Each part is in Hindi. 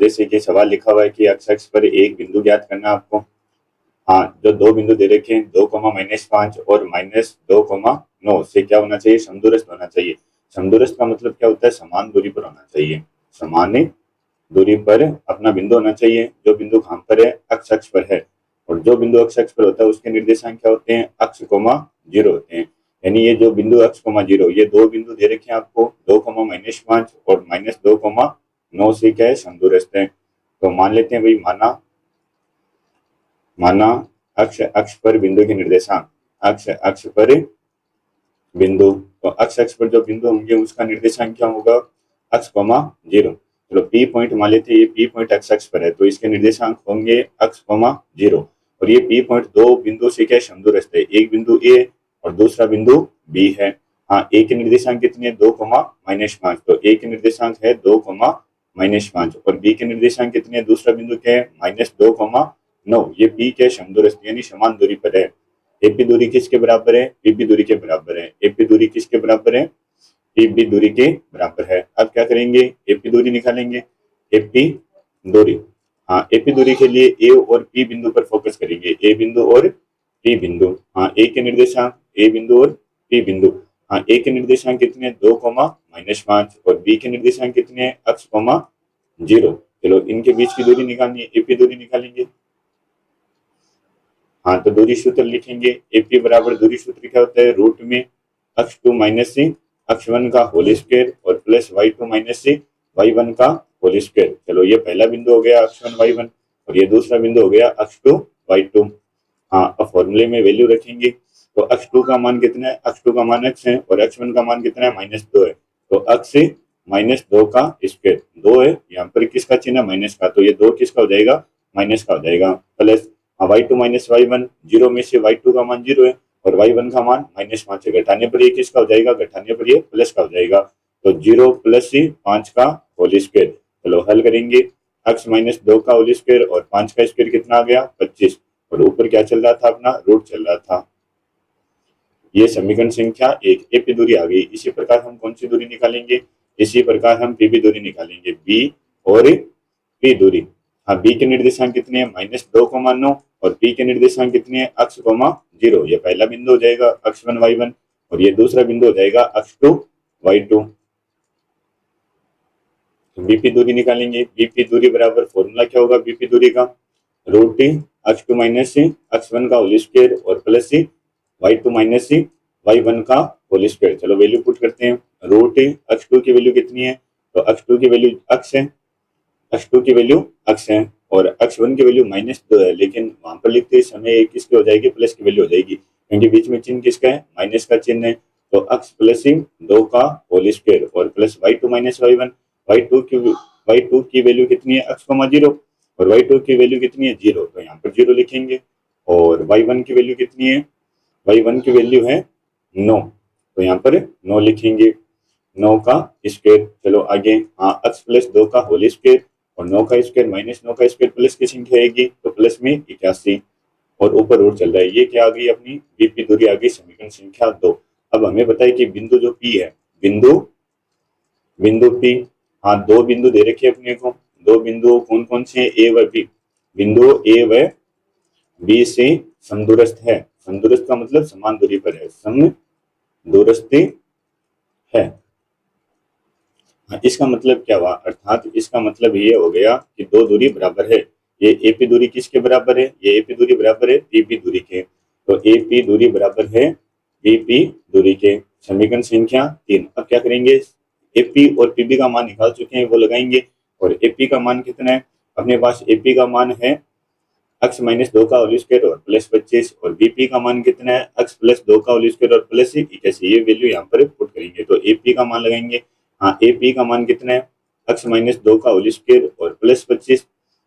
जैसे कि सवाल लिखा हुआ है कि एक्स अक्ष पर एक बिंदु ज्ञात करना आपको। हाँ, जो दो बिंदु दे रखे हैं 2,-5 और -2,9 से क्या होना चाहिए, समदूरस्थ होना चाहिए। समदूरस्थ का मतलब क्या होता है, समान दूरी पर होना चाहिए। समान दूरी पर अपना बिंदु होना चाहिए। जो बिंदु कहां पर है, अक्ष अक्ष पर है। और जो बिंदु अक्ष अक्ष पर होता है उसके निर्देशांक क्या होते हैं, अक्ष कोमा जीरो होते हैं। यानी ये जो बिंदु अक्ष कोमा जीरो, ये दो बिंदु दे रखे हैं आपको 2,-5 और -2,9 से क्या है, समदूरस्थ है। तो मान लेते हैं भाई, माना अक्ष अक्ष पर बिंदु के निर्देशांक, अक्ष अक्ष पर बिंदु, तो अक्ष अक्ष पर जो बिंदु होंगे उसका निर्देशांक क्या होगा, अक्ष कोमा जीरो। चलो पी पॉइंट मान लेते हैं, ये पी पॉइंट अक्ष अक्ष पर है तो इसके निर्देशांक होंगे अक्ष कोमा जीरो। और ये पी पॉइंट दो बिंदु से क्या समदूरस्थ है, एक बिंदु ए और दूसरा बिंदु बी है। हाँ, ए के निर्देशांक कितने हैं, 2,-5, तो ए के निर्देशांक है 2,-5 और बी के निर्देशांक कितने हैं, दूसरा बिंदु क्या है, -2,9। ये पी के समदूरस्थ यानी समान दूरी पर है। एपी दूरी किसके बराबर है, पीबी दूरी के बराबर है। एपी दूरी किसके बराबर है, पीबी दूरी के बराबर है। अब क्या करेंगे, एपी दूरी निकालेंगे। एपी दूरी, हाँ एपी दूरी के लिए ए और पी बिंदु पर फोकस करेंगे, ए बिंदु और पी बिंदु। हाँ, ए के निर्देशांक, ए बिंदु और पी बिंदु। हाँ, ए के निर्देशांक कितने, 2,-5 और बी के निर्देशांक कितने हैं, अक्ष कोमा जीरो। चलो इनके बीच की दूरी निकालनी है, एपी दूरी निकालेंगे। हाँ, तो दूरी सूत्र लिखेंगे। एपी बराबर दूरी सूत्र क्या होता है, रूट में अक्ष 2 माइनस सी अक्ष 1 का होल स्क्वायर और प्लस y2 माइनस सी y1 का होल स्क्वायर। चलो ये पहला बिंदु हो गया अक्ष 1 y1 और ये दूसरा बिंदु हो गया अक्ष 2 y2। हाँ, अब फॉर्मूले में वैल्यू रखेंगे। तो अक्ष 2 का मान कितना है, अक्ष 2 का मान x है और अक्ष 1 का मान कितना है, -2 है। तो अक्ष -2 का स्क्वायर 2 है, यहाँ पर किसका चिन्ह है, माइनस का, तो ये 2 किसका हो जाएगा, माइनस का हो जाएगा। Plus y2 minus y1, zero में से y2 का मान जीरो है और y1 का मान -5 है। घटाने पर ये किसका हो जाएगा, घटाने पर ये प्लस का हो जाएगा। तो 0 प्लस 5 का होल स्क्वायर। चलो हल करेंगे, अक्ष -2 का होल स्क्वायर और 5 का स्क्वायर कितना आ गया, 25 और ऊपर क्या चल रहा था, अपना रूट चल रहा था। ये समीकरण संख्या 1, एपी दूरी आ गई। इसी प्रकार हम कौन सी दूरी निकालेंगे, इसी प्रकार हम पीबी दूरी निकालेंगे, बी और पी दूरी। हाँ, बी के निर्देशांक कितने हैं, -2,9 और पी के निर्देशांक कितने हैं, अक्ष कोमा जीरो। ये पहला बिंदु हो जाएगा अक्ष 1 y1 और ये दूसरा बिंदु हो जाएगा अक्ष 2 y2। बीपी दूरी निकालेंगे। बीपी दूरी बराबर फॉर्मूला क्या होगा बीपी दूरी का, रूट अक्ष 2 माइनस अक्ष 1 का होल स्क्वायर और प्लस y2 माइनस y1 का होल स्क्वायर। चलो वैल्यू पुट करते हैं। रूट अक्ष 2 की वैल्यू कितनी है, तो अक्ष 2 की वैल्यू अक्ष है, अक्ष 2 की वैल्यू अक्ष है और अक्ष 1 की वैल्यू -2 है, लेकिन वहां पर लिखते समय किसकी हो जाएगी, प्लस की वैल्यू हो जाएगी, क्योंकि बीच में चिन्ह किसका है, माइनस का चिन्ह है। तो अक्ष प्लस 2 का होल स्क्वायर और plus y2 minus y1। y2 की वैल्यू कितनी है, अक्ष कोमा जीरो और y2 की वैल्यू कितनी है, 0, तो यहाँ पर 0 लिखेंगे। और y1 की वैल्यू कितनी है, y1 की वैल्यू है 9, तो यहाँ पर 9 लिखेंगे, 9 का स्क्वायर। चलो आगे, हाँ अक्ष प्लस 2 का होल स्क्वायर और 9 का स्क्वायर -9 का स्क्वायर प्लस की संख्या आएगी तो प्लस में 81 और ऊपर रूट चल रहा है। ये क्या आ गई, अपनी बीपी दूरी आ गई, समीकरण संख्या 2। अब हमें बताए कि बिंदु जो पी है, बिंदु पी, हाँ दो बिंदु दे रखे अपने को, दो बिंदु कौन कौन से, ए व बी। बिंदु ए व बी से समदूरस्थ है। समदूरस्थ का मतलब समान दूरी पर है, समदूरस्थ है। इसका मतलब क्या हुआ, अर्थात इसका मतलब ये हो गया कि दो दूरी बराबर है। ये एपी दूरी किसके बराबर है, ये एपी दूरी बराबर है पीपी दूरी के। तो एपी दूरी बराबर है पीपी दूरी के, समीकरण संख्या 3। अब क्या करेंगे, एपी और पीबी का मान निकाल चुके हैं वो लगाएंगे। और एपी का मान कितना है अपने पास, एपी का मान है अक्ष -2 का होल स्क्वायर और प्लस 25 और बीपी का मान कितना है, अक्ष प्लस 2 का होल स्क्वायर और प्लस 81। ये वैल्यू यहाँ पर पुट करेंगे तो एपी का मान लगाएंगे। हाँ, एपी का मान कितना है, अक्ष -2 का होल स्क्वायर और प्लस 25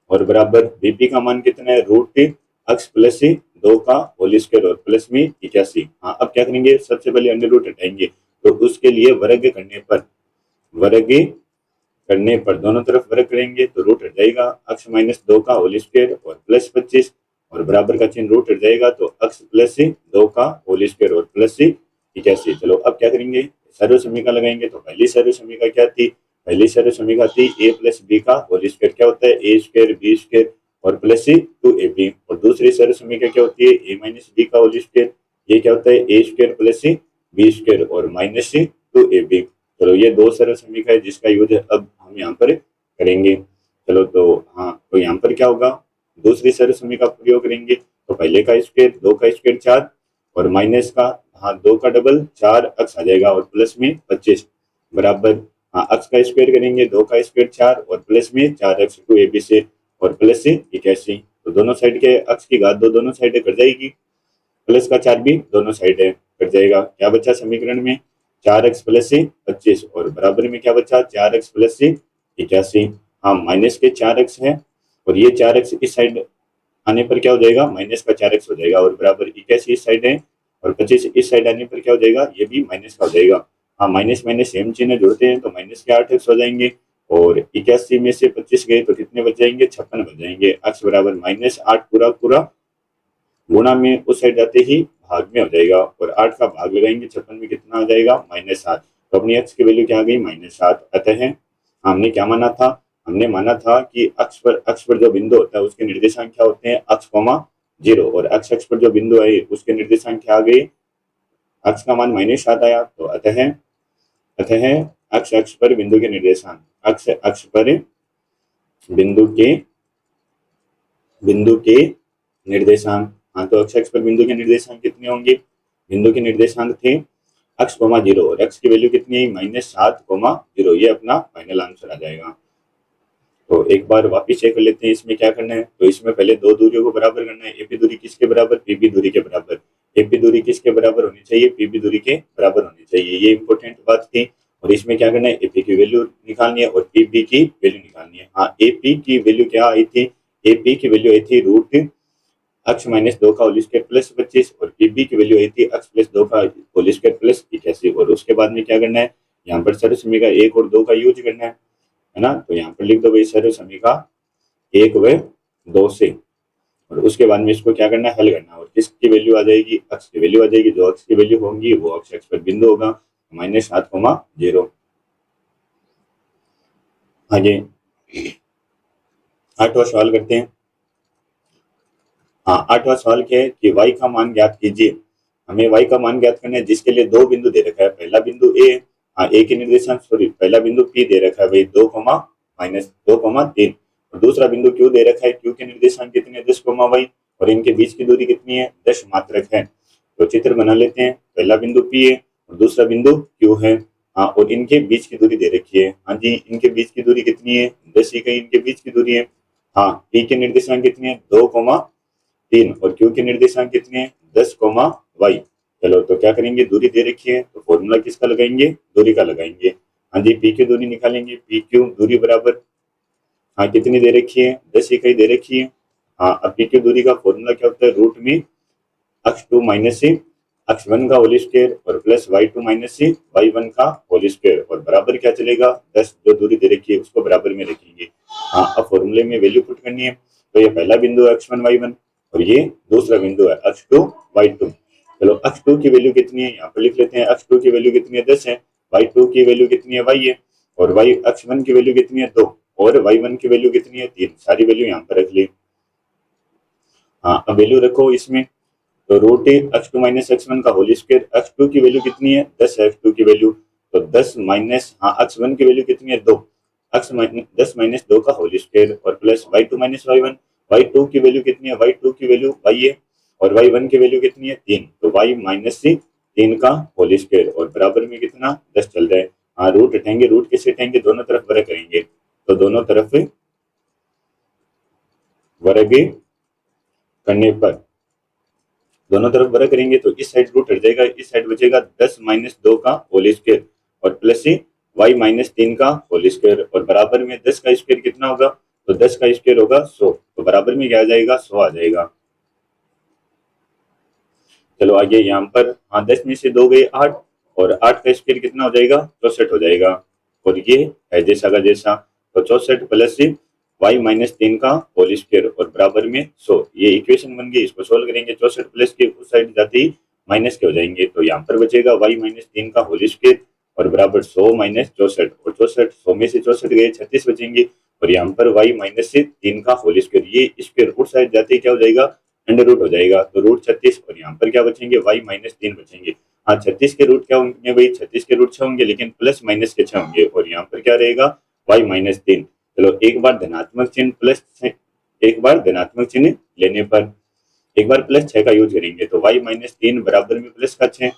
और बराबर बीपी का मान कितना है, रूट अक्ष प्लस 2 का होल स्क्वायर और प्लस में 81। हाँ, अब क्या करेंगे, सबसे पहले अंडर रूट हटाएंगे तो उसके लिए वर्ग करने पर दोनों तरफ वर्ग करेंगे तो रूट हट जाएगा, अक्ष -2 का होल स्क्वायर और प्लस 25 और बराबर का चिन्ह रूट हट जाएगा तो अक्ष प्लस 2 का होल स्क्वायर और प्लस 81। चलो अब क्या करेंगे, सर्व समीकरण लगाएंगे। तो पहली सर्व समीकरण क्या थी, पहली सर्व समीकरण थी ए प्लस बी का होल स्क्वायर क्या होता है ए स्क्वायर बी स्क्वायर और प्लस सी 2ab, और दूसरी सर्व समीकरण क्या होती है ए माइनस बी का होल स्क्वायर, ये क्या होता है A square plus C B square और माइनस सी 2ab। चलो ये दो सर्व समीकरण है जिसका यूज अब हम यहाँ पर करेंगे। चलो तो हाँ, तो यहाँ पर क्या होगा, दूसरी सर्व समीकरण का प्रयोग करेंगे। तो पहले का स्क्वायर 2 का स्क्वायर 4 और माइनस का हाँ 2 का डबल 4 अक्स आ जाएगा और प्लस में 25 बराबर हाँ अक्स का स्क्वायर करेंगे 2 का स्क्वायर 4 और प्लस में 4 अक्स 2ab से और प्लस से 81। तो दोनों साइड के अक्स की घात दोनों साइड कट जाएगी, प्लस का 4 भी दोनों साइड कट जाएगा। क्या बचा समीकरण में 4x प्लस से 25 और बराबर में क्या बचा 4x प्लस से 81। हाँ माइनस के 4x है और ये 4x इस साइड आने पर क्या हो जाएगा माइनस का 4x हो जाएगा और बराबर 81 इस साइड है और 25 इस साइड आने पर क्या हो जाएगा ये भी माइनस का हो जाएगा। हाँ माइनस माइनस सेम चिन्ह जोड़ते हैं तो माइनस के 8x हो जाएंगे और 81 में से 25 गए तो कितने बच जाएंगे 56 बच जाएंगे। x बराबर -8 पूरा पूरा गुणा में उस साइड जाते ही भाग में हो जाएगा और 8 का भाग लगाएंगे 56 में कितना हो जाएगा -7। तो अपनी x की वैल्यू क्या आ गई -7। अतः हमने क्या माना था, हमने माना था कि अक्ष पर जो बिंदु होता है उसके निर्देशांक क्या होते हैं अक्ष कोमा 0 और अक्ष पर जो बिंदु है उसके निर्देशांक क्या आ गए अक्ष का मान -7 आया। तो अतः अक्ष पर बिंदु के निर्देशांक अक्ष पर बिंदु के निर्देशांक हाँ तो अक्ष पर बिंदु के निर्देशांक कितने होंगे, बिंदु के निर्देशांक थे अक्ष कोमा 0 और x की वैल्यू कितनी है -7,0। ये अपना फाइनल आंसर आ जाएगा। तो एक बार वापिस चेक कर लेते हैं इसमें क्या करना है। तो इसमें पहले दो दूरियों को बराबर करना है, एपी दूरी किसके बराबर पीबी दूरी के बराबर। एपी दूरी किसके बराबर होनी चाहिए पीबी दूरी के बराबर होनी चाहिए, ये इंपॉर्टेंट बात थी। और इसमें क्या करना है एपी की वैल्यू निकालनी है और पीबी की वैल्यू निकालनी है। हाँ एपी की वैल्यू क्या आई थी, एपी की वैल्यू आई थी रूट x माइनस 2 का होल स्क्वायर प्लस 25 और पीबी की वैल्यू आई थी x प्लस 2 का होल स्क्वायर प्लस 81। और उसके बाद में क्या करना है यहाँ पर सर्व समीकरण 1 और 2 का यूज करना है ना। तो यहाँ पर लिख दो भाई सर्व समीकरण 1 व 2 से और उसके बाद में इसको क्या करना है हल करना है और किसकी वैल्यू आ जाएगी x की वैल्यू आ जाएगी, जो x की वैल्यू होंगी वो x पर बिंदु होगा -7,0। आगे 8वां सवाल करते हैं। हाँ 8वां सवाल क्या है कि y का मान ज्ञात कीजिए। हमें y का मान ज्ञात करना है जिसके लिए दो बिंदु दे रखा है, पहला बिंदु a हाँ a के निर्देशांक पहला बिंदु p दे रखा है भाई 2,-2,3 और दूसरा बिंदु q दे रखा है, q के निर्देशांक कितने 10,y और इनके बीच की दूरी कितनी है 10 मात्रक है। तो चित्र बना लेते हैं, पहला बिंदु p है और दूसरा बिंदु q है। हाँ और इनके बीच की दूरी दे रखी है, हाँ जी इनके बीच की दूरी कितनी है 10 इकाई इनके बीच की दूरी है। हाँ p के निर्देशांक कितने हैं 2,3 और q के निर्देशांक कितने हैं 10,y। चलो तो क्या करेंगे दूरी दे रखी है तो फॉर्मूला किसका लगाएंगे दूरी का लगाएंगे। हाँ जी पी की दूरी निकालेंगे, पी क्यू दूरी बराबर हाँ कितनी दे रखी है 10 इकाई दे रखी है। हाँ अब पी की दूरी का फॉर्मूला क्या होता है रूट में x2 माइनस सी x1 का होल स्क्वायर और प्लस y2 माइनस सी y1 का होल स्क्वायर और बराबर क्या चलेगा 10 जो दूरी दे रखी है उसको बराबर में रखेंगे। हाँ अब फॉर्मूले में वैल्यू पुट करनी है। तो ये पहला बिंदु है x1 y1 और ये दूसरा बिंदु है x2 y2। चलो x2 की वैल्यू कितनी है यहाँ पर लिख लेते हैं, x2 की वैल्यू कितनी है 10 है, y2 की वैल्यू कितनी है y है और x1 की वैल्यू कितनी है 2 और y1 की वैल्यू कितनी है 3। सारी वैल्यू यहाँ पर रख ली। हाँ अब वैल्यू रखो इसमें तो रूट x2 माइनस x1 का होल स्क्वायर, x2 की वैल्यू कितनी है 10 है x2 की वैल्यू तो 10 माइनस हाँ x1 की वैल्यू कितनी है 2 10 माइनस 2 का होल स्क्वायर और plus y2 minus y1, y2 की वैल्यू कितनी है y2 की वैल्यू y है और y1 की वैल्यू कितनी है 3 तो y माइनस 3 का होल स्क्वायर और बराबर में कितना 10 चल रहा है। हाँ रूट हटाएंगे, रूट कैसे हटाएंगे दोनों तरफ वर्ग करेंगे तो दोनों तरफ वर्ग करने पर दोनों तरफ वर्ग करेंगे तो इस साइड रूट हट जाएगा, इस साइड बचेगा 10 माइनस 2 का होल स्क्वायर और प्लस y माइनस 3 का होल स्क्वायर और बराबर में 10 का स्क्वायर कितना होगा तो 10 का स्क्वायर होगा 100 तो बराबर में क्या आ जाएगा 100 आ जाएगा। चलो आगे यहाँ पर हाँ 10 में से 2 गए 8 और 8 का स्क्वायर कितना हो जाएगा 64 हो जाएगा और ये है जैसा का जैसा तो 64 प्लस y माइनस 3 का होल स्क्वायर और बराबर में 100। ये इक्वेशन बन गई, इसको सोल्व करेंगे 64 प्लस के उस साइड जाते ही माइनस के हो जाएंगे तो यहाँ पर बचेगा y माइनस 3 का होल स्क्वायर और बराबर 100 माइनस 64 और 64 100 में से 64 गए 36 बचेंगे और यहाँ पर y माइनस से 3 का होल स्क्वायर, ये स्क्वायर रूट साइड जाते ही क्या हो जाएगा अंडर रूट हो जाएगा, तो रूट 36 और यहाँ पर क्या बचेंगे y माइनस 3 बचेंगे। हाँ 36 के रूट क्या होंगे भाई, 36 के रूट 6 होंगे लेकिन प्लस माइनस के 6 होंगे और यहाँ पर क्या रहेगा y माइनस 3। चलो एक बार धनात्मक चिन्ह प्लस, एक बार धनात्मक चिन्ह लेने पर एक बार प्लस 6 का यूज करेंगे तो y माइनस 3 बराबर में प्लस का 6,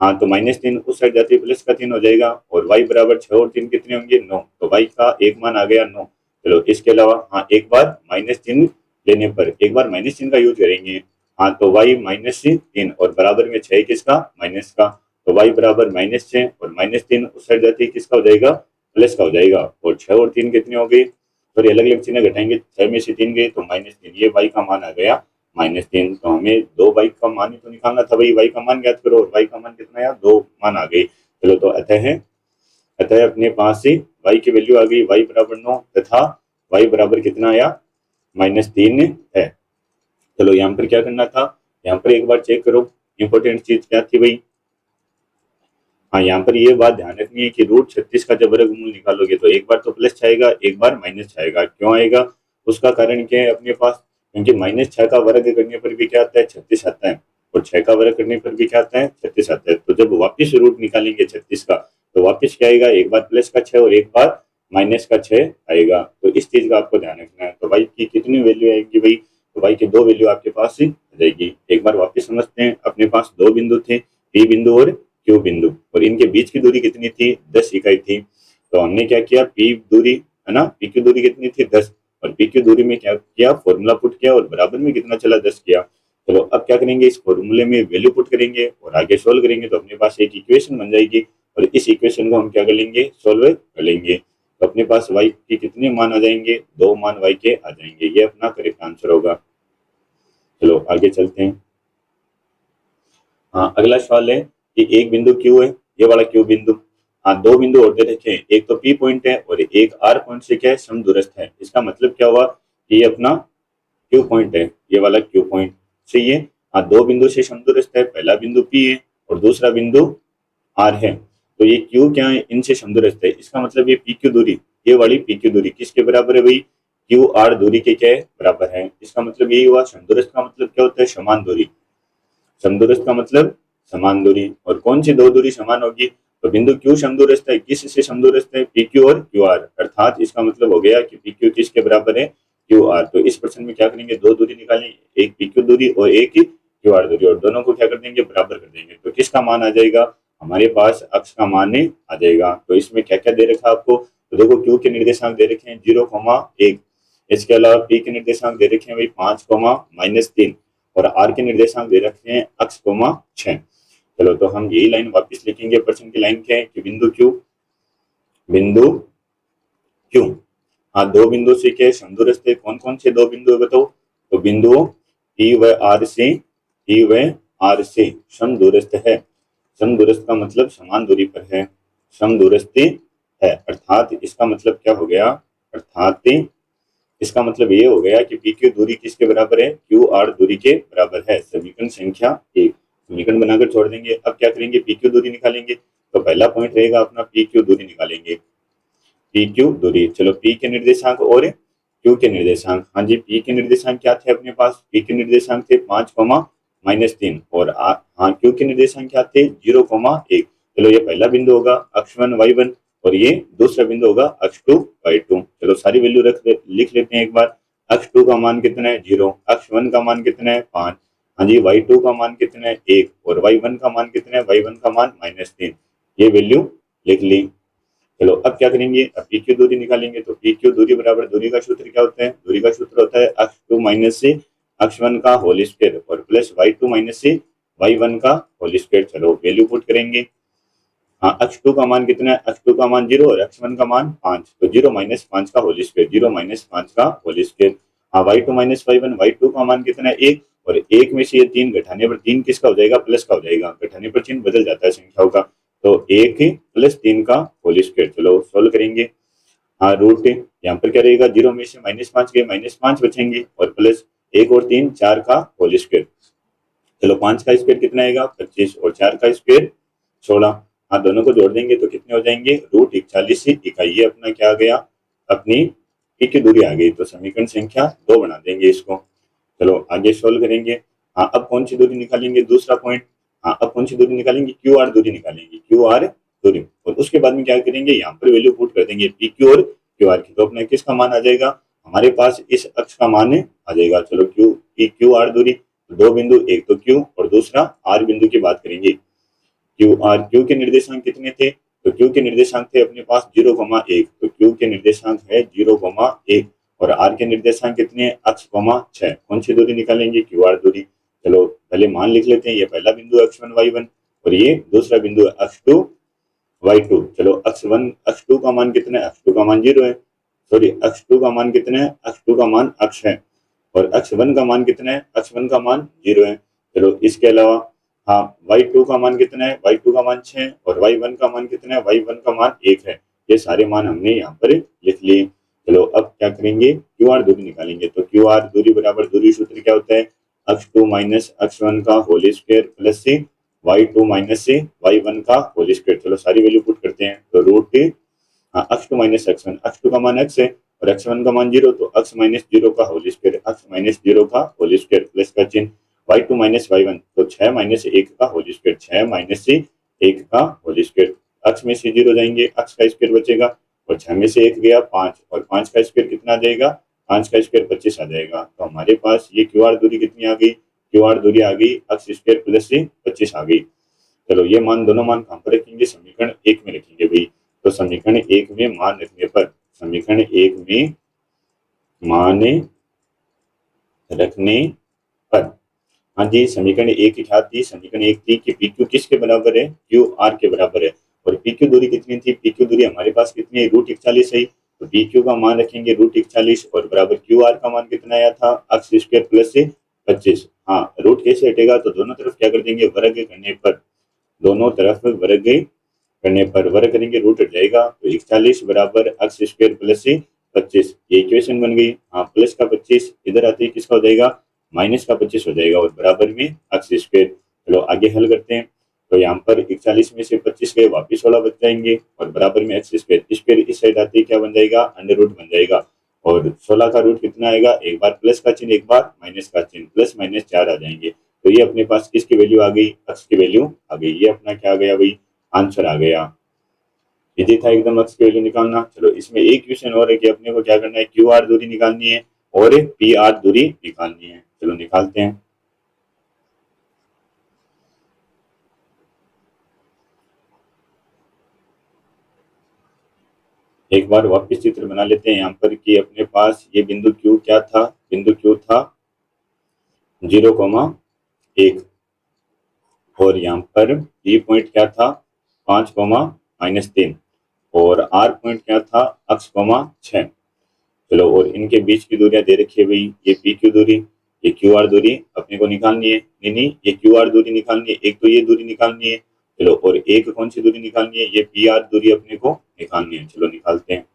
हाँ तो माइनस 3 उस साइड जाते प्लस का 3 हो जाएगा और y बराबर 6 और 3 कितने होंगे 9, तो y का एक मान आ गया 9। चलो इसके अलावा हाँ एक बार माइनस चिन्ह लेने पर एक बार माइनस चिन्ह का यूज करेंगे, हाँ तो y माइनस 3 और बराबर में 6 किसका माइनस का, तो y बराबर माइनस 6 और माइनस 3 उस साइड जाते किसका हो जाएगा प्लस का हो जाएगा और 6 और 3 कितने हो गए, और अलग अलग चिन्ह घटाएंगे 6 में से 3 गए तो माइनस 3, ये y का मान आ गया माइनस 3। तो हमें 2y का मान ही तो निकालना था भाई, y का मान ज्ञात करो और y का मान कितना आया 2 मान आ गई। चलो तो अतः अपने पास से y की वैल्यू आ गई y बराबर 9 तथा y बराबर कितना आया माइनस 3 है। चलो यहाँ पर क्या करना था, यहाँ पर एक बार चेक करो इंपॉर्टेंट चीज क्या थी भाई, हाँ यहाँ पर ये बात ध्यान रखनी है कि रूट 36 का जब वर्गमूल निकालोगे तो एक बार तो प्लस आएगा एक बार माइनस आएगा, क्यों आएगा उसका कारण क्या है अपने पास, क्योंकि माइनस 6 का वर्ग करने पर भी क्या आता है 36 आता है और 6 का वर्ग करने पर भी क्या आता है 36 आता है। तो जब वापिस रूट निकालेंगे 36 का तो वापिस क्या आएगा, एक बार प्लस का 6 और एक बार माइनस का 6 आएगा, तो इस चीज का आपको ध्यान रखना है। तो y की कितनी वैल्यू आएगी भाई, तो y की 2 वैल्यू आपके पास ही आ जाएगी। एक बार वापिस समझते हैं, अपने पास 2 बिंदु थे P बिंदु और Q बिंदु और इनके बीच की दूरी कितनी थी 10 इकाई थी, तो हमने क्या किया P दूरी है ना, PQ दूरी कितनी थी 10 और PQ दूरी में क्या किया फॉर्मूला पुट किया और बराबर में कितना चला 10 किया। चलो अब क्या करेंगे इस फॉर्मूले में वैल्यू पुट करेंगे और आगे सोल्व करेंगे तो अपने पास एक इक्वेशन बन जाएगी और इस इक्वेशन को हम क्या कर लेंगे सोल्व कर लेंगे। तो अपने पास y के कितने मान आ जाएंगे 2 मान y के आ जाएंगे, ये अपना करेक्ट आंसर होगा। चलो आगे चलते हैं। हाँ अगला सवाल है कि एक बिंदु Q है, ये वाला Q बिंदु, हाँ 2 बिंदु और दे रखे हैं, एक तो P पॉइंट है और एक R पॉइंट से क्या है समदूरस्थ है। इसका मतलब क्या हुआ कि ये अपना Q पॉइंट है, ये वाला Q पॉइंट से ये हाँ 2 बिंदु से समदूरस्थ है, पहला बिंदु P है और दूसरा बिंदु R है, तो ये Q क्या है इनसे समदूरस्थ है। इसका मतलब ये PQ दूरी, ये वाली PQ दूरी किसके बराबर है भाई, QR दूरी के क्या है बराबर है। इसका मतलब यही हुआ, समदूरस्थ का मतलब क्या होता है समान दूरी, समदूरस्थ का मतलब समान दूरी, और कौन सी दो दूरी समान होगी, तो बिंदु Q समदूरस्थ है, किस से समदूरस्थ है PQ और QR, अर्थात इसका मतलब हो गया कि PQ किसके बराबर है QR। तो इस प्रश्न में क्या करेंगे दो दूरी निकालेंगे, एक PQ दूरी और एक QR दूरी, और दोनों को क्या कर देंगे बराबर कर देंगे, तो किसका मान आ जाएगा हमारे पास अक्ष का मान आ जाएगा। तो इसमें क्या क्या दे रखा आपको, तो देखो Q के निर्देशांक दे रखे हैं 0,1, इसके अलावा P के निर्देशांक दे रखे हैं भाई 5,-3 और R के निर्देशांक दे रखे हैं अक्ष 6। चलो तो हम यही लाइन वापस लिखेंगे, प्रश्न की लाइन क्या है कि बिंदु Q हाँ 2 बिंदु से क्या समदूरस्थ है, कौन कौन से 2 बिंदु है बताओ, तो बिंदु P व R से समदूरस्थ है, समदूरस्थ का मतलब समान दूरी पर है, समदूरस्थ है, अर्थात इसका मतलब क्या हो गया, अर्थात इसका मतलब ये हो गया कि PQ दूरी किसके बराबर है QR दूरी के बराबर है। समीकरण संख्या 1 समीकरण बनाकर छोड़ देंगे। अब क्या करेंगे PQ दूरी निकालेंगे, तो पहला पॉइंट रहेगा अपना PQ दूरी निकालेंगे, PQ दूरी। चलो P के निर्देशांक और Q के निर्देशांक, हाँ जी P के निर्देशांक क्या थे अपने पास, P के निर्देशांक थे 5,-3 और हाँ Q के निर्देशांक क्या थे 0,1। चलो ये पहला बिंदु होगा अक्ष 1 y1 और ये दूसरा बिंदु होगा अक्ष 2 y2। चलो सारी वैल्यू लिख लेते हैं एक बार, अक्ष 2 का मान कितना है 0, अक्ष 1 का मान कितना है 5, हाँ जी y2 का मान कितना है 1 और y1 का मान कितना है, y1 का मान -3, ये वैल्यू लिख ली। चलो अब क्या करेंगे, अब PQ दूरी निकालेंगे, तो PQ दूरी बराबर दूरी का सूत्र क्या होता है, दूरी का सूत्र होता है अक्ष 2 माइनस से अक्ष 1 का होल स्क्वायर और प्लस y2 माइनस से y1 का होल स्क्वायर। चलो वैल्यू पुट करेंगे, हाँ अक्ष 2 का मान कितना है, अक्ष 2 का मान 0 और अक्ष 1 का मान 5, तो 0 माइनस 5 का होल स्क्वायर, 0 माइनस 5 का होल स्क्वायर। हाँ y2 माइनस y1, y2 का मान कितना है 1 और 1 में से ये 3 घटाने पर 3 किसका हो जाएगा प्लस का हो जाएगा, घटाने पर चिन्ह बदल जाता है संख्याओं का, तो 1 प्लस 3 का होल स्क्वायर। चलो सोल्व करेंगे, हाँ रूट यहाँ पर क्या रहेगा 0 में से -5 गए -5 बचेंगे और प्लस 1 और 3 4 का होल स्क्वायर। चलो 5 का स्क्वायर कितना आएगा 25 और 4 का स्क्वायर 16, हाँ, दोनों को जोड़ देंगे तो कितने हो जाएंगे, √41 इकाई। ये अपना क्या आ गया, अपनी पी की दूरी आ गई। तो समीकरण संख्या 2 बना देंगे इसको। चलो आगे सोल्व करेंगे। हाँ, अब कौन सी दूरी निकालेंगे, दूसरा पॉइंट। हाँ, अब कौन सी दूरी निकालेंगे, क्यू आर दूरी निकालेंगे, क्यू आर दूरी। और उसके बाद में क्या करेंगे, यहाँ पर वैल्यू पुट कर देंगे पी क्यू और क्यू आर की। तो अपना किसका मान आ जाएगा, हमारे पास इस अक्ष का मान आ जाएगा। चलो क्यू पी क्यू आर दूरी, दो बिंदु, एक तो क्यू और दूसरा आर बिंदु की बात करेंगे। क्यू के निर्देशांक कितने थे, तो क्यू के निर्देशांक थे अपने पास 0,1। तो क्यू के निर्देशांक है 0,1 और आर के निर्देशांक कितने, x,6। कौन सी दूरी निकालेंगे, क्यू आर दूरी। चलो पहले मान लिख लेते हैं, ये पहला बिंदु x1 y1 और ये दूसरा बिंदु x2 y2। चलो x2 का मान कितना है, x2 का मान 0 है। सॉरी, x2 का मान कितना है, x2 का मान x है। और x1 का मान कितना है, x1 का मान 0 है। चलो इसके अलावा हाँ, y2 का मान कितना है, y2 का मान 6 और y1 का मान कितना है, y1 का मान 1 है। ये सारे मान हमने यहाँ पर लिख लिए। चलो अब क्या करेंगे, क्यू आर दूरी निकालेंगे। तो क्यू आर दूरी बराबर, दूरी सूत्र क्या होता है, x2 माइनस x1 का होल स्क्वायर प्लस से y2 माइनस से y1 का होल स्क्वायर। चलो सारी वैल्यू पुट करते हैं। तो root x2 minus x1, x2 का मान x है और x1 का मान 0, तो x माइनस 0 का होल स्क्वायर, x माइनस 0 का होल स्क्वायर प्लस का चिन्ह y2 माइनस y1, तो 6 माइनस 1 का होल स्क्वायर, 6 माइनस 1 का होल स्क्वायर। x में से 0 जाएंगे, x का स्क्वायर बचेगा और 6 में से 1 गया 5 और 5 का स्क्वायर कितना आ जाएगा, 5 का स्क्वायर 25 आ जाएगा। तो हमारे पास ये क्यू आर दूरी कितनी आ गई, क्यू आर दूरी आ गई x स्क्वायर प्लस 25 आ गई। चलो ये मान, दोनों मान कहाँ पर रखेंगे, समीकरण 1 में रखेंगे भाई। तो समीकरण 1 में मान रखने पर, समीकरण 1 में मान रखने पर, हाँ जी, समीकरण 1 की क्या थी, समीकरण 1 थी कि पी क्यू किसके बराबर है, क्यू आर के बराबर है। और पी क्यू दूरी कितनी थी, पी क्यू दूरी हमारे पास कितनी है, √41 है। तो पी क्यू का मान रखेंगे √41 और बराबर क्यू आर का मान कितना आया था, x स्क्वायर प्लस 25। हाँ, रूट कैसे हटेगा, तो दोनों तरफ क्या कर देंगे, वर्ग करने पर, दोनों तरफ वर्ग करने पर वर्ग करेंगे, रूट हट जाएगा। तो 41 बराबर x स्क्वायर प्लस 25, ये इक्वेशन बन गई। हाँ, प्लस का 25 इधर आते ही किसका हो जाएगा, माइनस का 25 हो जाएगा और बराबर में x स्क्वायर। चलो आगे हल करते हैं। तो यहाँ पर 41 में से 25 गए, वापिस 16 बच जाएंगे और बराबर में x स्क्वायर, स्क्वायर इस साइड आते ही क्या बन जाएगा, अंडर रूट बन जाएगा। और 16 का रूट कितना आएगा, एक बार प्लस का चिन्ह, एक बार माइनस का चिन्ह, प्लस माइनस 4 आ जाएंगे। तो ये अपने पास किसकी वैल्यू आ गई, x की वैल्यू आ गई। ये अपना क्या आ गया भाई, आंसर आ गया। इजी था एकदम x की वैल्यू निकालना। चलो इसमें एक क्वेश्चन और है कि अपने को क्या करना है, क्यू आर दूरी निकालनी है और पी आर दूरी निकालनी है। चलो निकालते हैं। एक बार वापस चित्र बना लेते हैं यहाँ पर कि अपने पास ये बिंदु क्यू क्या था, बिंदु क्यू था 0,1 और यहाँ पर ई पॉइंट क्या था 5,-3 और आर पॉइंट क्या था x,6। चलो और इनके बीच की दूरियां दे रखी है भाई, ये पी क्यू दूरी, ये क्यू आर दूरी अपने को निकालनी है। नहीं, ये क्यू आर दूरी निकालनी है, एक तो ये दूरी निकालनी है। चलो और एक कौन सी दूरी निकालनी है, ये पी आर दूरी अपने को निकालनी है। चलो निकालते हैं।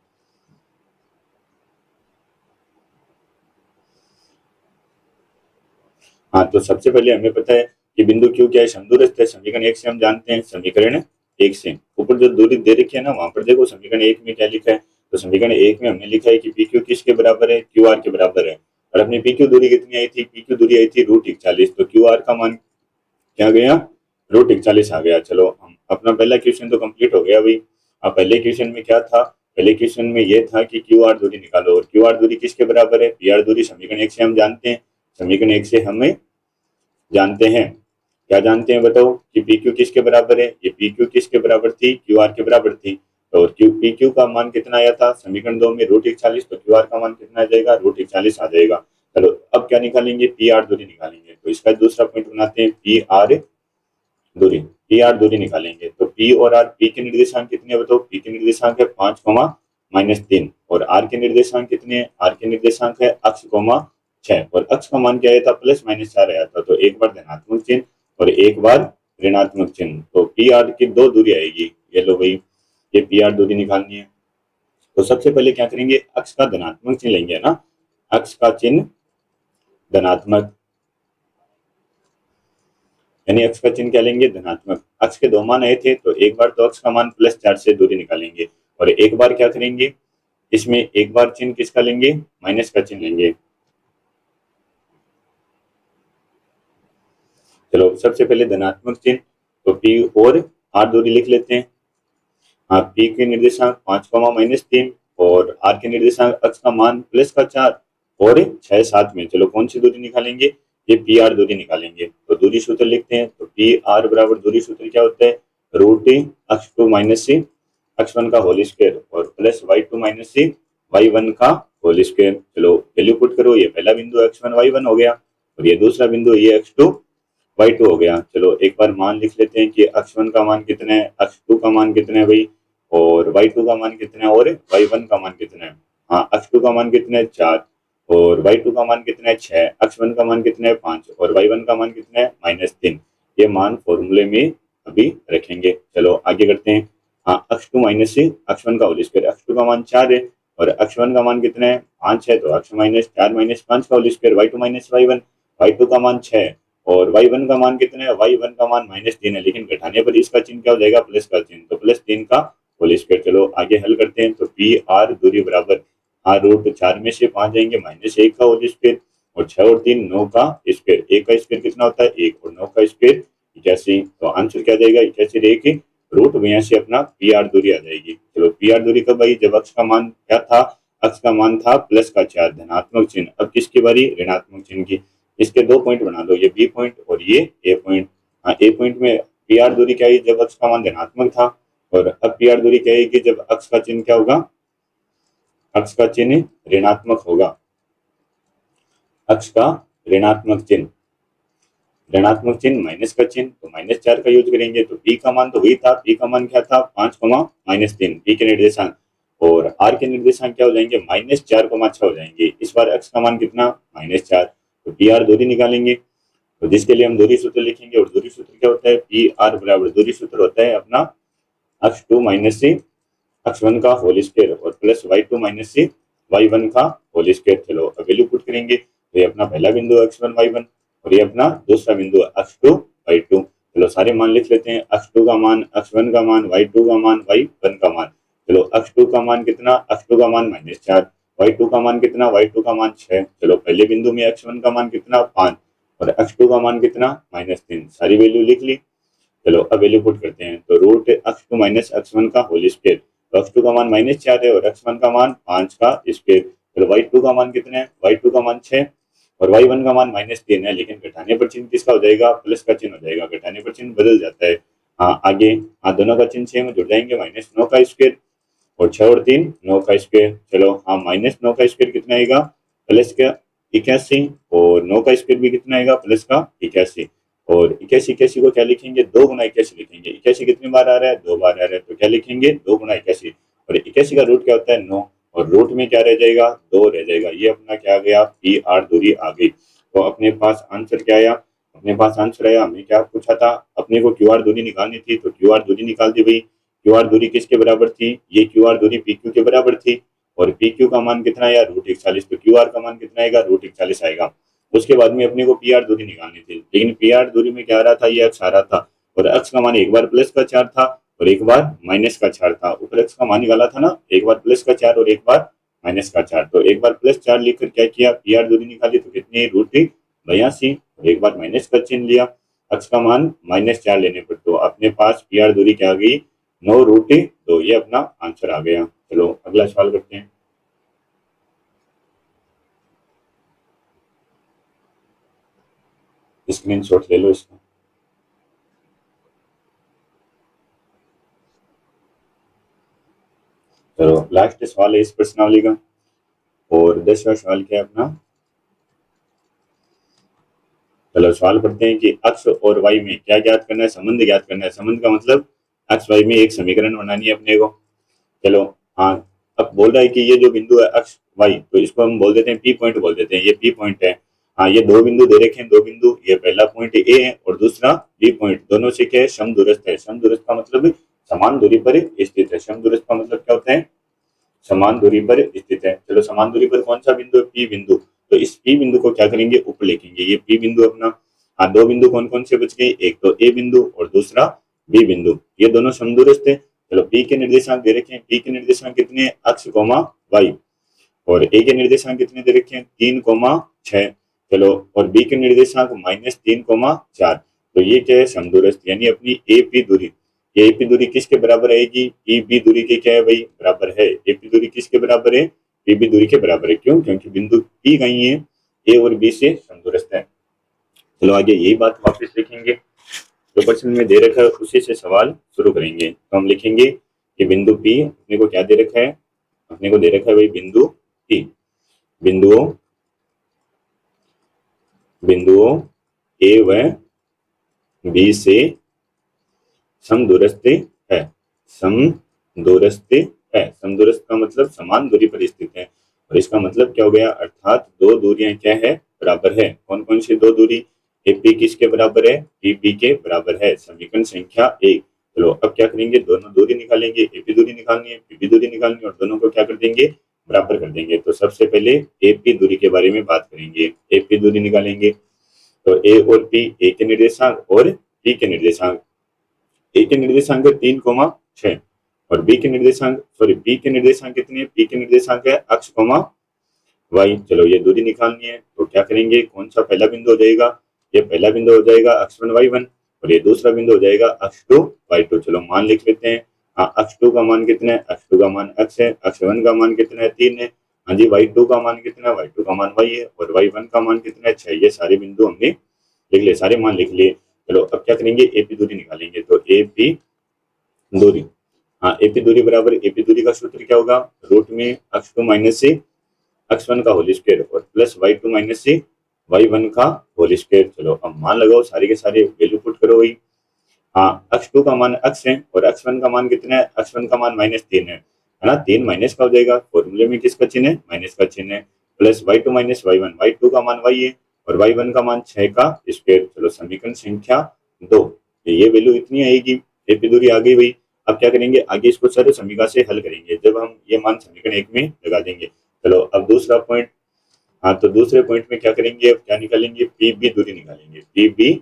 हाँ, तो सबसे पहले हमें पता है कि बिंदु क्यू क्या है, समदूरस्थ है। समीकरण 1 से हम जानते हैं, समीकरण 1 से ऊपर जो दूरी दे रखी है ना, वहां पर देखो समीकरण 1 में क्या लिखा है। तो समीकरण 1 में हमने लिखा है कि पी क्यू किसके बराबर है, क्यू आर के बराबर है। और अपनी पी क्यू दूरी कितनी आई थी, पी क्यू दूरी आई थी √41। तो क्यू आर का मान क्या गया, √41 आ गया। चलो हम अपना पहला क्वेश्चन तो कंप्लीट हो गया भाई। अब पहले क्वेश्चन में क्या था, पहले क्वेश्चन में ये था कि क्यू आर दूरी निकालो और क्यू आर दूरी किसके बराबर है, पी आर दूरी समीकरण 1 से हम जानते हैं। समीकरण 1 से हमें जानते हैं, क्या जानते हैं बताओ, कि पी क्यू किसके बराबर है, ये पी क्यू किसके बराबर थी, क्यू आर के बराबर थी। तो पी क्यू का मान कितना आया था समीकरण 2 में, √41। तो क्यू आर का मान कितना आ जाएगा, √41 आ जाएगा। चलो अब क्या निकालेंगे, पी आर दूरी निकालेंगे। तो इसका दूसरा पॉइंट बनाते हैं, पी आर दूरी, पी आर दूरी निकालेंगे। तो पी और आर, पी के निर्देशांक कितने बताओ, पी के निर्देशांक है 5,-3 और आर के निर्देशांक कितने हैं, आर के निर्देशांक है x,6 और x का मान क्या आया था, +-4 आया था। तो एक बार धनात्मक चिन्ह और एक बार ऋणात्मक चिन्ह। तो पी आर की दो दूरी आएगी। ये लो भाई, ये पी आर दूरी निकालनी है। तो सबसे पहले क्या करेंगे, x का धनात्मक चिन्ह लेंगे ना, x का चिन्ह धनात्मक, यानी अक्ष का चिन्ह क्या लेंगे, धनात्मक। अक्ष के दो मान आए थे तो एक बार तो अक्ष का मान +4 से दूरी निकालेंगे और एक बार क्या करेंगे, इसमें एक बार चिन्ह किसका लेंगे, माइनस का चिन्ह लेंगे। चलो सबसे पहले धनात्मक चिन्ह, तो P और R दूरी लिख लेते हैं। हाँ, P के निर्देशांक 5, और R के निर्देशांक अक्ष का मान +4 और 6 7 में। चलो कौन सी दूरी निकालेंगे, ये PR दूरी निकालेंगे। तो दूरी सूत्र लिखते हैं, तो PR बराबर दूरी सूत्र क्या होता है, √t x2 - c x1 का होल स्क्वायर और प्लस y2 - c y1 का होल स्क्वायर। चलो वैल्यू पुट करो, ये पहला बिंदु x1 y1 हो गया और ये दूसरा बिंदु ये x2 y2 हो गया। चलो एक बार मान लिख लेते हैं कि x1 का मान कितना है, x2 का मान कितना है भाई, और y2 का मान कितना है और y1 का मान कितना है। हाँ, x2 का मान कितना है 4 और y2 का मान कितना है 6, x1 का मान कितना है 5 और y1 का मान कितना है -3। ये मान फॉर्मूले में अभी रखेंगे। चलो आगे करते हैं। हाँ, x2 - c x1 का होल स्क्वायर, x2 का मान 4 है और x1 का मान कितना है 5 है, तो x - 4 - 5 का whole square, y2 - y1, y2 का मान 6 है और y1 का मान कितना है, y1 का मान -3 है, लेकिन घटाने पर इसका चिन्ह क्या हो जाएगा, प्लस का चिन्ह, तो +3 का होल स्क्वायर। चलो आगे हल करते हैं। तो PR दूरी बराबर, हाँ √4 में से 5 जाएंगे, -1 का होल स्क्वायर और 6 और 3 9 का स्क्वायर। 1 का स्क्वायर कितना होता है 1 और 9 का स्क्वायर 81। तो आंसर क्या जाएगा 81 रहेगी। √82 अपना PR दूरी आ जाएगी। चलो PR दूरी कब आई, जब अक्ष का मान क्या था, अक्ष का मान था +4 धनात्मक चिन्ह। अब किसकी बारी, ऋणात्मक चिन्ह की। इसके दो पॉइंट बना दो, ये B पॉइंट और ये A पॉइंट। हाँ, A पॉइंट में PR दूरी क्या है, जब अक्ष का मान धनात्मक था, और अब PR दूरी क्या है कि जब अक्ष का चिन्ह क्या होगा, अक्ष का चिन्ह ऋणात्मक होगा। अक्ष का ऋणात्मक चिन्ह, ऋणात्मक चिन्ह माइनस का चिन्ह, तो -4 का यूज करेंगे। तो P का मान तो वही था, P का मान क्या था 5, -3 P के निर्देशांक, और R के निर्देशांक क्या हो जाएंगे -4, 6 हो जाएंगे। इस बार अक्ष का मान कितना -4, तो PR दूरी निकालेंगे, तो जिसके लिए हम दूरी सूत्र लिखेंगे। और दूरी सूत्र क्या होता है, PR बराबर दूरी सूत्र होता है अपना x2 - c x1 का होल स्क्वायर और प्लस y2 - c y1 का होल स्क्वायर। चलो अब वैल्यू पुट करेंगे, तो ये अपना पहला बिंदु x1 y1 और ये अपना दूसरा बिंदु x2 y2। चलो सारे मान लिख लेते हैं, x2 का मान, x1 का मान, y2 का मान, y1 का मान। चलो x2 का मान कितना, x2 का मान -4, y2 का मान कितना, y2 का मान 6। चलो पहले बिंदु में x1 का मान कितना 5 और x2 का मान कितना -3। सारी वैल्यू लिख ली। चलो अब वैल्यू पुट करते हैं, तो √x2 - x1 का होल स्क्वायर, तो x2 का मान -4 है और x1 का मान 5 का स्क्वायर। चलो y2 का मान कितना है, y2 का मान 6 और y1 का मान -3 है, लेकिन घटाने पर चिन्ह किसका हो जाएगा, प्लस का चिन्ह हो जाएगा। घटाने पर चिन्ह बदल जाता है। हाँ आगे, हाँ दोनों का चिन्ह सेम जुड़ जाएंगे, -9 का स्क्वायर और 6 और 3 9 का स्क्वायर। चलो हाँ, -9 का स्क्वायर कितना आएगा, प्लस का 81, और 9 का स्क्वायर भी कितना आएगा, प्लस का 81। और 81 को क्या लिखेंगे, 2 गुना 81 लिखेंगे। 81 कितनी बार आ रहा है, 2 बार आ रहा है, तो क्या लिखेंगे 2 गुना 81। और 81 का रूट क्या होता है 9, और रूट में क्या रह जाएगा 2 रह जाएगा। ये अपना क्या आ गया, PR दूरी आ गई। तो अपने पास आंसर क्या आया, अपने पास आंसर आया, हमने क्या पूछा था, अपने को QR दूरी निकालनी थी, तो QR दूरी निकाल दी भाई। QR दूरी किसके बराबर थी, ये QR दूरी PQ के बराबर थी, और PQ का मान कितना आया √41, तो QR का मान कितना आएगा √41 आएगा। उसके बाद में अपने को PR दूरी निकालनी थी, लेकिन PR दूरी में क्या आ रहा था, ये अक्ष आ रहा था, और अक्ष का मान एक बार +4 था और एक बार -4 था। ऊपर अक्ष का मान निकाला था ना, एक बार +4 और एक बार -4। तो एक बार +4 लिखकर क्या किया, PR दूरी निकाली, तो कितनी √82, और एक बार माइनस का चिन्ह लिया अक्ष का मान -4 लेने पर, तो अपने पास PR दूरी क्या आ गई 9√2। ये अपना आंसर आ गया। चलो अगला सवाल करते हैं। स्क्रीनशॉट ले लो इसका। चलो लास्ट सवाल है इस प्रश्नावली का, और 10वां सवाल क्या है अपना। चलो सवाल पढ़ते हैं कि अक्ष और वाई में क्या ज्ञात करना है, संबंध ज्ञात करना है। संबंध का मतलब अक्ष वाई में एक समीकरण बनानी है अपने को। चलो हाँ, अब बोल रहा है कि ये जो बिंदु है अक्ष वाई, तो इसको हम बोल देते हैं P पॉइंट बोल देते हैं, ये P पॉइंट है। हाँ, ये दो बिंदु दे रखे हैं, दो बिंदु, ये पहला पॉइंट A है और दूसरा B पॉइंट, दोनों से क्या है समदूरस्थ है। समदूरस्थ का मतलब समान दूरी पर स्थित है। समदूरस्थ का मतलब क्या होता है, समान दूरी पर स्थित है। चलो समान दूरी पर कौन सा बिंदु है, P बिंदु, तो इस P बिंदु को क्या करेंगे ऊपर लिखेंगे, ये P बिंदु अपना। हाँ, दो बिंदु कौन कौन से बच गए, एक तो ए बिंदु और दूसरा बी बिंदु, ये दोनों समदूरस्थ है। चलो पी के निर्देशांक दे रखे हैं, पी के निर्देशांक कितने हैं, अक्ष कोमा वाई, और ए के निर्देशांक कितने दे रखे हैं, 3,6। चलो और बी के निर्देशांक -3,4। तो ये क्या है, समदूरस्थ, यानी अपनी ए पी दूरी, ए पी दूरी किसके बराबर आएगी, पी बी दूरी के क्या है भाई, बराबर है। ए पी दूरी किसके बराबर है, पी बी दूरी के बराबर है। क्यों, क्योंकि बिंदु पी कहीं है, ए और बी से समदूरस्थ है। चलो आगे यही बात वापस लिखेंगे, जो प्रश्न में दे रखा है उसी से सवाल शुरू करेंगे। तो हम लिखेंगे कि बिंदु पी अपने को क्या दे रखा है, अपने को दे रखा है भाई बिंदु पी, बिंदुओं ए व बी से समदूरस्थ है, समदूरस्थ है। समदूरस्थ का मतलब समान दूरी पर स्थित है, और इसका मतलब क्या हो गया, अर्थात दो दूरियां क्या है, बराबर है। कौन कौन सी दो दूरी, एपी किसके बराबर है, पीबी के बराबर है, समीकरण संख्या 1। चलो अब क्या करेंगे, दोनों दूरी निकालेंगे, एपी दूरी निकालनी है, पीबी दूरी निकालनी है, और दोनों को क्या कर देंगे, बराबर कर देंगे। तो सबसे पहले एपी दूरी के बारे में बात करेंगे, एपी दूरी निकालेंगे। तो ए और पी, ए के निर्देशांक और पी के निर्देशांक, ए के निर्देशांक 3,6 और बी के निर्देशांक पी के निर्देशांक कितने, पी के निर्देशांक है अक्ष कोमा वाई। चलो ये दूरी निकालनी है, तो क्या करेंगे, कौन सा पहला बिंदु हो जाएगा, ये पहला बिंदु हो जाएगा x1 y1, और ये दूसरा बिंदु हो जाएगा x2 y2। चलो मान लिख लेते हैं, हाँ x2 का मान कितना है, x2 का मान x है, x1 का मान कितना है 3 है, हाँ जी y2 का मान कितना है, y2 का मान y है, और y1 का मान कितना है 6। ये सारे बिंदु हमने लिख लिए, सारे मान लिख लिए। चलो अब क्या करेंगे, एपी दूरी निकालेंगे। तो एपी दूरी, हाँ एपी दूरी बराबर, एपी दूरी का सूत्र क्या होगा, रूट में x2 माइनस सी x1 का होल स्क्वायर और प्लस y2 माइनस सी y1 का होल स्क्वायर। चलो अब मान लगाओ, सारे के सारे वैल्यू पुट करो वही। हाँ x2 का मान x है और x1 का मान कितना है, x1 का मान -3 है ना, 3 माइनस का हो जाएगा, फॉर्मूले में किसका चिन्ह है, माइनस का चिन्ह है, plus y2 minus y1, y2 का मान y है और y1 का मान 6 का स्क्वायर। चलो समीकरण संख्या 2, ये वैल्यू इतनी आएगी, एपी दूरी आ गई भाई। अब क्या करेंगे, आगे इसको सरल समीकरण से हल करेंगे, जब हम ये मान समीकरण 1 में लगा देंगे। चलो अब दूसरा पॉइंट, हाँ तो दूसरे पॉइंट में क्या करेंगे, अब क्या निकालेंगे, पीबी दूरी निकालेंगे, पीबी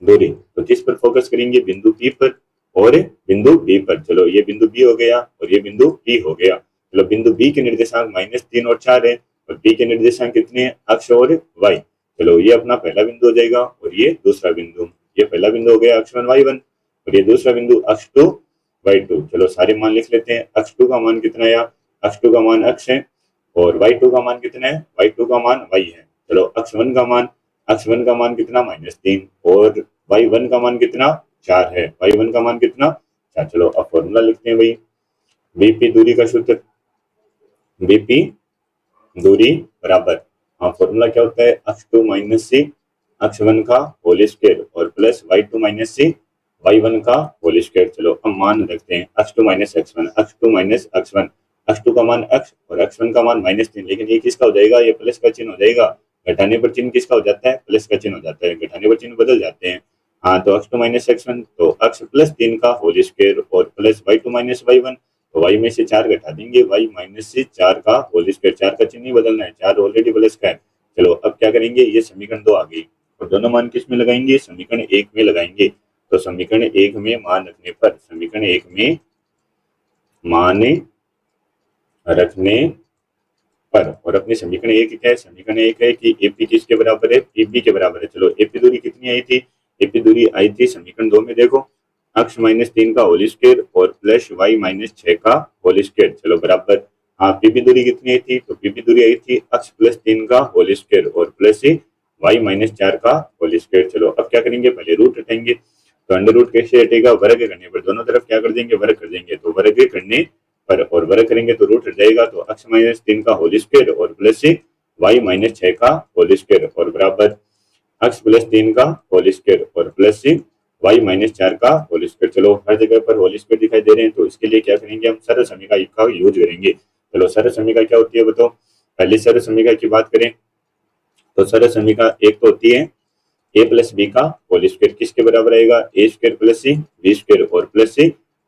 दूरी। तो किस पर फोकस करेंगे, बिंदु पी पर और बिंदु बी पर। चलो ये बिंदु बी हो गया और ये बिंदु पी हो गया। चलो बिंदु बी के निर्देशांक -3 और 4 है और पी के निर्देशांक कितने हैं, अक्ष और वाई। चलो ये अपना पहला बिंदु हो जाएगा और ये दूसरा बिंदु, ये पहला बिंदु हो गया x1 y1 और ये दूसरा बिंदु x2 y2। चलो सारे मान लिख लेते हैं, x2 का मान कितना है, x2 का मान x है और y2 का मान कितना है, y2 का मान y है। चलो x1 का मान कितना, -3 और y1 का मान कितना 4 है, y1 का मान कितना 4। चलो अब फॉर्मूला लिखते हैं भाई, बीपी दूरी का सूत्र, बीपी दूरी बराबर, हाँ फॉर्मूला क्या होता है, x2 माइनस सी x1 का होल स्क्वायर और प्लस y2 माइनस सी y1 का होल स्क्वायर। चलो अब मान रखते हैं, x2 minus x1, x2 minus x1, x2 का मान x और x1 का मान -3, लेकिन ये किसका हो जाएगा, ये प्लस का चिन्ह हो जाएगा, घटाने पर चिन्ह किसका हो जाता है, प्लस का चिन्ह हो जाता है, घटाने पर चिन्ह बदल जाते हैं। हाँ तो x2 माइनस x1 तो x प्लस 3 का होल स्क्वायर और प्लस y2 माइनस y1, तो y में से 4 घटा देंगे, y माइनस से 4 का होल स्क्वायर, 4 का चिन्ह नहीं बदलना है, 4 ऑलरेडी प्लस का है। चलो अब क्या करेंगे, ये समीकरण 2 आ गई और दोनों मान किस में लगाएंगे, समीकरण 1 में लगाएंगे। तो समीकरण 1 में मान रखने पर, समीकरण 1 में मान रखने पर, और अपने समीकरण 1 क्या है, समीकरण 1 है कि एपी किसके बराबर है, पीबी के बराबर है। चलो एपी दूरी कितनी आई थी, एपी दूरी आई थी समीकरण 2 में, देखो x -3 का होल स्क्वायर और प्लस y -6 का होल स्क्वायर। चलो बराबर, हाँ पीबी दूरी कितनी आई थी, तो पीबी दूरी आई थी x प्लस 3 का होल स्क्वायर और प्लस y -4 का होल स्क्वायर। चलो अब क्या करेंगे, पहले रूट हटाएंगे, तो अंडर रूट कैसे हटेगा, वर्ग करने पर, दोनों तरफ क्या कर देंगे, वर्ग कर देंगे, तो वर्ग करने पर और वर्ग करेंगे तो रूट हट जाएगा, तो x -3 का होल स्क्वायर और प्लस y -6 का होल स्क्वायर और बराबर x प्लस 3 का होल स्क्वायर और प्लस y -4 का होल स्क्वायर। चलो हर जगह पर होल स्क्वायर दिखाई दे रहे हैं, तो इसके लिए क्या करेंगे, हम सरल समीकरण का यूज करेंगे। चलो सरल समीकरण क्या होती है बताओ, पहले सरल समीकरण की बात करें तो सरल समीकरण एक तो होती है a प्लस बी का होल स्क्वायर, किसके बराबर आएगा, a square plus C B square और प्लस सी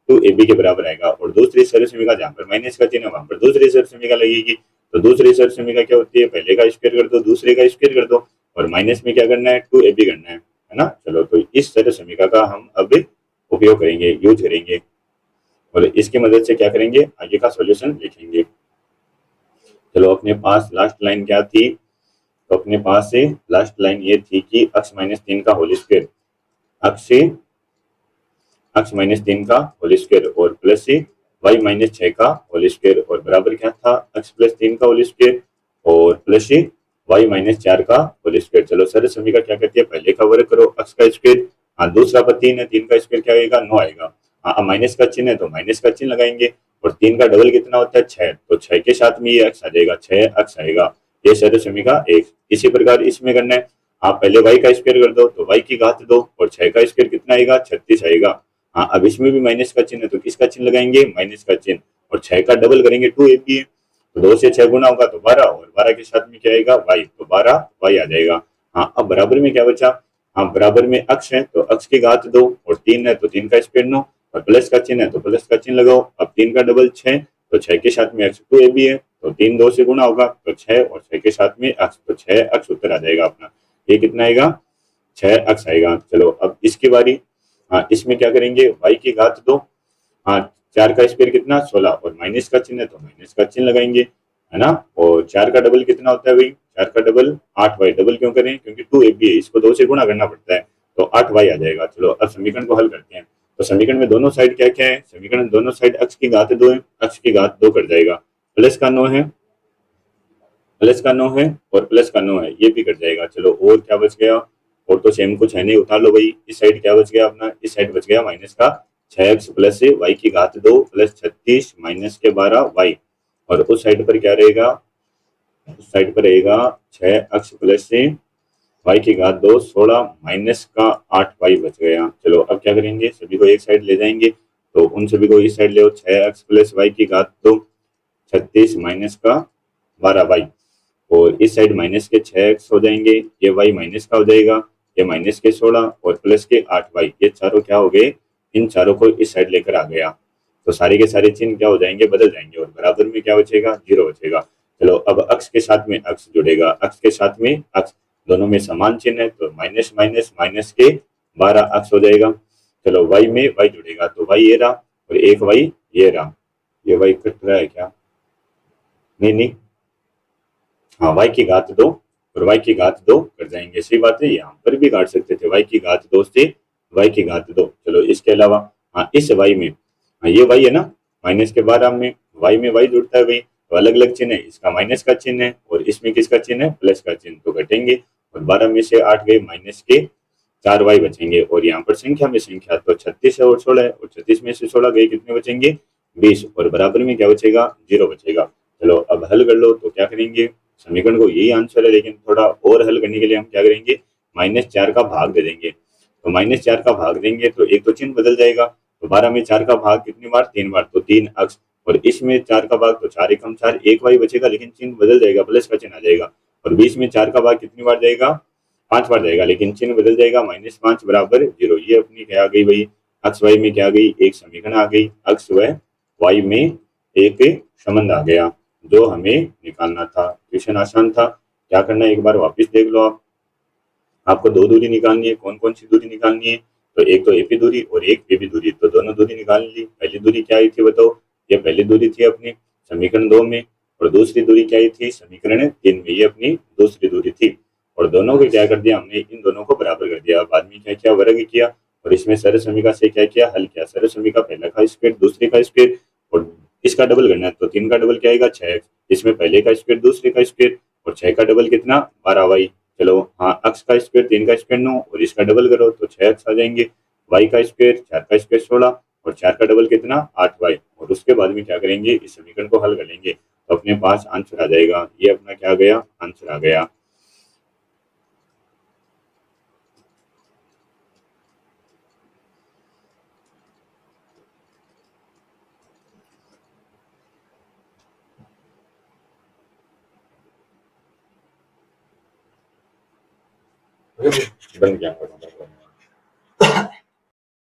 2ab के बराबर आएगा, और दूसरी सरल समीकरण जहाँ पर माइनस का चिन्ह वहां पर दूसरी सरल समीकरण लगेगी। तो दूसरी सरल समीकरण क्या होती है, पहले का स्क्वायर कर दो, दूसरे का स्क्वायर कर दो, और माइनस में क्या करना है, 2ab करना है ना। चलो तो इस सरल समीकरण का हम अब उपयोग करेंगे, यूज करेंगे, और इसकी मदद से क्या करेंगे, आगे का सॉल्यूशन लिखेंगे। चलो अपने पास लास्ट लाइन क्या थी, तो अपने पास से लास्ट लाइन ये थी कि x माइनस 3 का होल स्क्वायर, x माइनस 3 का होल स्क्वायर और प्लस से y माइनस 6 का होल स्क्वायर, और बराबर क्या था, x प्लस 3 का होल स्क्वायर और प्लस से y माइनस 4 का होल स्क्वायर। चलो सर समीकरण क्या कहती है, पहले का वर्ग करो x का स्क्वायर, हाँ दूसरा पर 3 है, 3 का स्क्वायर क्या आएगा, 9 आएगा। हाँ माइनस का चिन्ह है तो माइनस का चिन्ह लगाएंगे, और 3 का डबल कितना होता है, 6, तो 6 के साथ में ये x आ जाएगा, 6x आएगा। ये सर समीकरण एक। इसी प्रकार इसमें करना है, आप पहले y का स्क्वायर कर दो तो y की घात 2 और 6 का स्क्वायर कितना आएगा, 36 आएगा। हाँ अब इसमें भी माइनस का चिन्ह है तो किसका चिन्ह लगाएंगे, माइनस का चिन्ह, और 6 का डबल करेंगे 2ab है, तो 2 से 6 गुना होगा तो 12, और 12 के साथ में क्या आएगा, y, तो 12 y आ जाएगा। हाँ अब बराबर में क्या बचा, हाँ बराबर में अक्ष है तो अक्ष की घात 2 और 3 है तो 3 का स्क्वायर 9, और प्लस का चिन्ह है तो प्लस का चिन्ह लगाओ। अब 3 का डबल 6, तो 6 के साथ में अक्ष 2ab है तो 3 2 से गुना होगा तो 6, और 6 के साथ में अक्ष, तो 6 अक्ष उत्तर आ जाएगा अपना। ये कितना आएगा, 6 अक्ष आएगा। चलो अब इसकी बारी, हाँ इसमें क्या करेंगे, y की घात 2, हाँ 4 का स्क्वायर कितना, 16, और माइनस का चिन्ह है तो माइनस का चिन्ह लगाएंगे, है ना। और 4 का डबल कितना होता है भाई, 4 का डबल 8y, डबल क्यों करें, क्योंकि 2ab है, इसको 2 से गुणा करना पड़ता है, तो 8y आ जाएगा। चलो अब समीकरण को हल करते हैं। तो समीकरण में दोनों साइड क्या क्या है, समीकरण में दोनों साइड अक्ष की घात 2 है, अक्ष की घात 2 कट जाएगा, प्लस का 9 है, प्लस का 9 है और प्लस का 9 है, ये भी कट जाएगा। चलो और क्या बच गया, और तो सेम कुछ है नहीं, उतार लो भाई। इस साइड क्या बच गया अपना, इस साइड बच गया माइनस का 6x प्लस से y की घात 2 प्लस 36 माइनस के 12y, और उस साइड पर क्या रहेगा, उस साइड पर रहेगा 6x प्लस से y की घात 2 16 माइनस का 8y बच गया। चलो अब क्या करेंगे, सभी को एक साइड ले जाएंगे, तो उन सभी को इस साइड ले, 6x प्लस y की घात 2 36 माइनस का 12y, और इस साइड माइनस के 6x हो जाएंगे, ये y माइनस का हो जाएगा, ये माइनस के 16 और प्लस के 8y, ये चारों क्या हो गए, इन चारों को इस साइड लेकर आ गया, तो सारे के सारे चिन्ह क्या हो जाएंगे, बदल जाएंगे, और बराबर में क्या बचेगा, 0 बचेगा। चलो अब अक्ष के साथ में अक्ष जुड़ेगा, अक्ष के साथ में अक्ष, दोनों में समान चिन्ह है तो माइनस माइनस माइनस के 12 अक्ष हो जाएगा। चलो y में y जुड़ेगा तो y ये रहा और एक y ये रहा, ये y कट रहा है क्या, नहीं नहीं, हाँ y की घात 2 और y की घात 2 कर जाएंगे, सही बात है, यहाँ पर भी काट सकते थे, y की घात 2 से y की घात 2। चलो इसके अलावा, हाँ इस y में, हाँ ये y है ना, माइनस के 12 में y में y जुड़ता है भाई, तो अलग अलग चिन्ह है, इसका माइनस का चिन्ह है और इसमें किसका चिन्ह है, प्लस का चिन्ह, तो घटेंगे, और 12 में से 8 गए, माइनस के 4y बचेंगे, और यहाँ पर संख्या में संख्या तो 36 है और 16 है, और 36 में से 16 गए, कितने बचेंगे, 20, और बराबर में क्या बचेगा, 0 बचेगा। चलो अब हल कर लो, तो क्या करेंगे, समीकरण को यही आंसर है, लेकिन थोड़ा और हल करने के लिए हम क्या करेंगे, -4 का भाग दे देंगे, तो -4 का भाग देंगे तो एक तो चिन्ह बदल जाएगा, तो 12 में 4 का भाग कितनी बार, 3 बार, तो 3 अक्ष, और इसमें 4 का भाग तो 4 एकम 4, एक y बचेगा, लेकिन चिन्ह बदल जाएगा, प्लस का चिन्ह आ जाएगा, और 20 में 4 का भाग कितनी बार जाएगा, 5 बार जाएगा, लेकिन चिन्ह बदल जाएगा, -5 बराबर 0। ये अपनी क्या आ गई भाई, अक्ष y में क्या आ गई, एक समीकरण आ गई, अक्ष व y में एक संबंध आ गया जो हमें निकालना था। क्वेश्चन आसान था, क्या करना है एक बार वापस देख लो आप। आपको दो दूरी निकालनी है, कौन कौन सी दूरी निकालनी है, तो एक तो एपी दूरी और एक बीबी दूरी, तो दोनों दूरी निकाल ली। पहली दूरी क्या आई थी बताओ, ये पहली दूरी थी अपनी समीकरण 2 में, और दूसरी दूरी क्या आई थी समीकरण 3 में, ये अपनी दूसरी दूरी थी, और दोनों को क्या कर दिया हमने, इन दोनों को बराबर कर दिया। बाद में क्या किया, वर्ग किया, और इसमें सरल समीकरण से क्या किया, हल किया। सरल समीकरण पहला का स्क्वायर दूसरे का स्क्वायर, और इसका डबल करना है तो 3 का डबल क्या आएगा, 6, इसमें पहले का स्क्वायर दूसरे का स्क्वायर, और 6 का डबल कितना, 12y। चलो हाँ अक्ष का स्क्वायर 3 का स्क्वायर 9, और इसका डबल करो तो 6 अक्ष आ जाएंगे, y का स्क्वायर 4 का स्क्वायर 16, और 4 का डबल कितना, 8y, और उसके बाद में क्या करेंगे, इस समीकरण को हल कर लेंगे तो अपने पास आंसर आ जाएगा। ये अपना क्या आ गया, आंसर आ गया। बन गया।